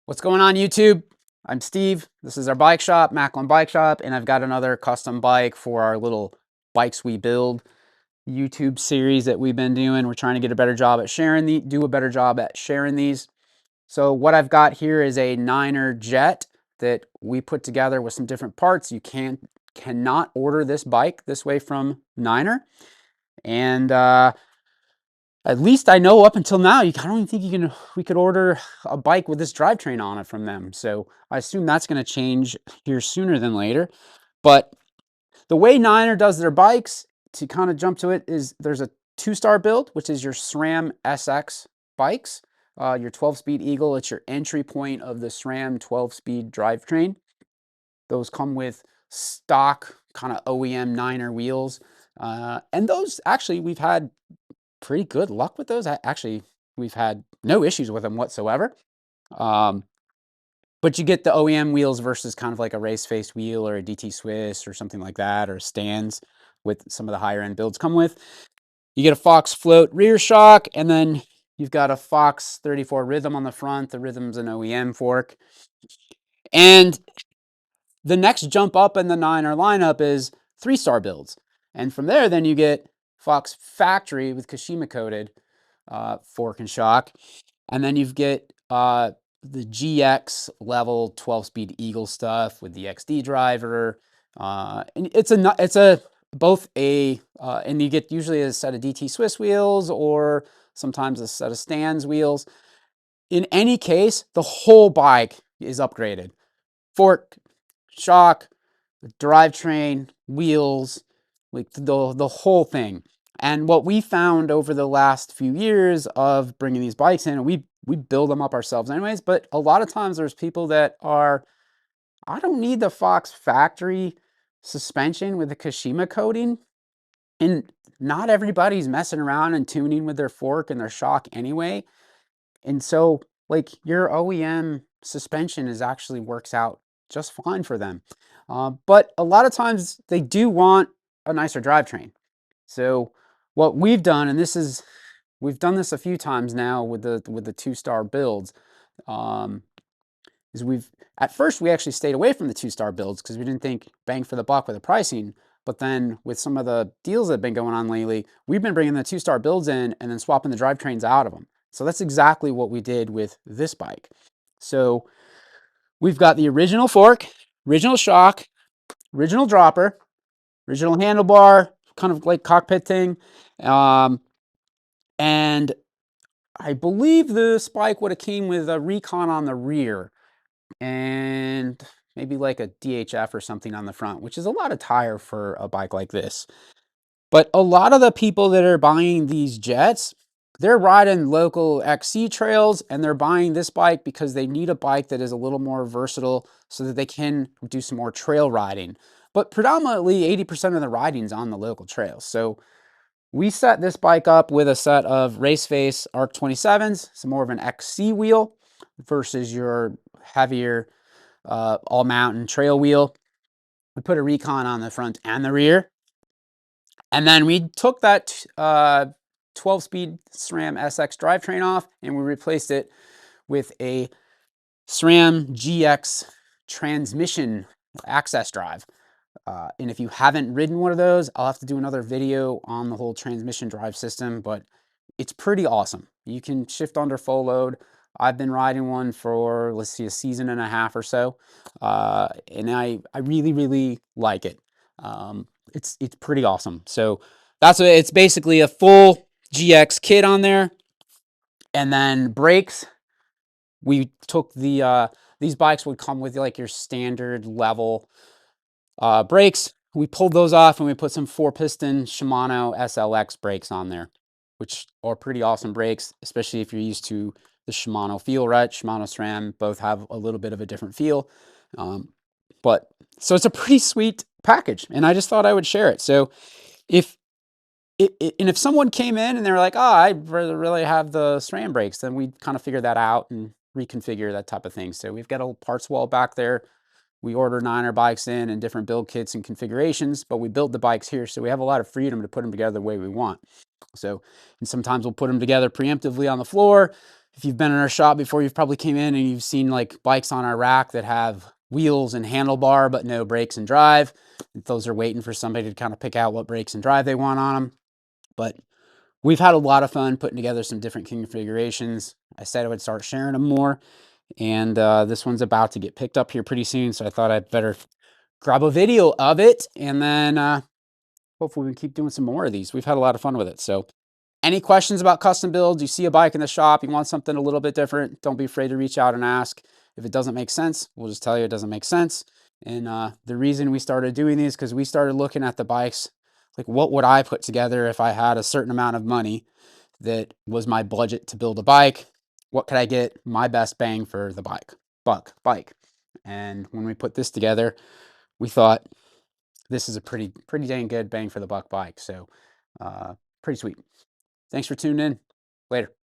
What's going on, YouTube? I'm Steve. This is our bike shop, Macklin Bike Shop, and I've got another custom bike for our little Bikes We Build YouTube series that we've been doing. We're trying to get a better job at do a better job at sharing these. So what I've got here is a Niner Jet that we put together with some different parts. You cannot order this bike this way from Niner, and at least I know up until now, I don't even think we could order a bike with this drivetrain on it from them. So I assume that's going to change here sooner than later. But the way Niner does their bikes, to kind of jump to it, is there's a 2-star build, which is your SRAM SX bikes, your 12-speed Eagle. It's your entry point of the SRAM 12-speed drivetrain. Those come with stock kind of OEM Niner wheels. And those, actually, we've had pretty good luck with those. Actually, we've had no issues with them whatsoever. But you get the OEM wheels versus kind of like a race face wheel or a DT Swiss or something like that, or stands with some of the higher end builds come with. You get a Fox float rear shock, and then you've got a Fox 34 Rhythm on the front. The Rhythm's an OEM fork. And the next jump up in the Niner lineup is 3-star builds. And from there, then you get Fox factory with Kashima coated fork and shock. And then you get the GX level 12-speed Eagle stuff with the XD driver. And and you get usually a set of DT Swiss wheels or sometimes a set of Stans wheels. In any case, the whole bike is upgraded. Fork, shock, drivetrain, wheels, like the whole thing. And what we found over the last few years of bringing these bikes in, and we build them up ourselves anyways, but a lot of times there's people that are, I don't need the Fox factory suspension with the Kashima coating. And not everybody's messing around and tuning with their fork and their shock anyway. And so, like, your OEM suspension actually works out just fine for them. But a lot of times they do want a nicer drivetrain. So what we've done, and we've done this a few times now with the 2-star builds, is at first we actually stayed away from the 2-star builds because we didn't think bang for the buck with the pricing. But then with some of the deals that have been going on lately, we've been bringing the 2-star builds in and then swapping the drivetrains out of them. So that's exactly what we did with this bike. So we've got the original fork, original shock, original dropper, original handlebar, kind of like cockpit thing. And I believe this bike would have came with a Recon on the rear and maybe like a DHF or something on the front, which is a lot of tire for a bike like this. But a lot of the people that are buying these Jets, they're riding local XC trails, and they're buying this bike because they need a bike that is a little more versatile so that they can do some more trail riding. But predominantly 80% of the riding's on the local trails. So we set this bike up with a set of race face ARC 27s, some more of an XC wheel versus your heavier all mountain trail wheel. We put a Recon on the front and the rear. And then we took that 12-speed SRAM SX drivetrain off and we replaced it with a SRAM GX transmission access drive. And if you haven't ridden one of those, I'll have to do another video on the whole transmission drive system, but it's pretty awesome. You can shift under full load. I've been riding one for, let's see, a season and a half or so. And I really, really like it. It's pretty awesome. So it's basically a full GX kit on there. And then brakes, we took these bikes would come with like your standard level brakes. We pulled those off and we put some 4-piston Shimano SLX brakes on there, which are pretty awesome brakes, especially if you're used to the Shimano feel, right? Shimano SRAM both have a little bit of a different feel. So it's a pretty sweet package, and I just thought I would share it. So if someone came in and they were like, oh, I'd really have the SRAM brakes, then we'd kind of figure that out and reconfigure that type of thing. So we've got a parts wall back there. We order Niner bikes in different build kits and configurations, but we build the bikes here, so we have a lot of freedom to put them together the way we want. So, and sometimes we'll put them together preemptively on the floor. if you've been in our shop before, you've probably came in and you've seen like bikes on our rack that have wheels and handlebar, but no brakes and drive. Those are waiting for somebody to kind of pick out what brakes and drive they want on them. But we've had a lot of fun putting together some different configurations. I said I would start sharing them more, and this one's about to get picked up here pretty soon, so I thought I'd better grab a video of it, and then hopefully we can keep doing some more of these. We've had a lot of fun with it. So any questions about custom builds, you see a bike in the shop, you want something a little bit different, don't be afraid to reach out and ask. If it doesn't make sense, we'll just tell you it doesn't make sense. And the reason we started doing these, because we started looking at the bikes, like what would I put together if I had a certain amount of money that was my budget to build a bike? What could I get my best bang for the bike? And when we put this together, we thought this is a pretty dang good bang for the buck bike. So pretty sweet. Thanks for tuning in. Later.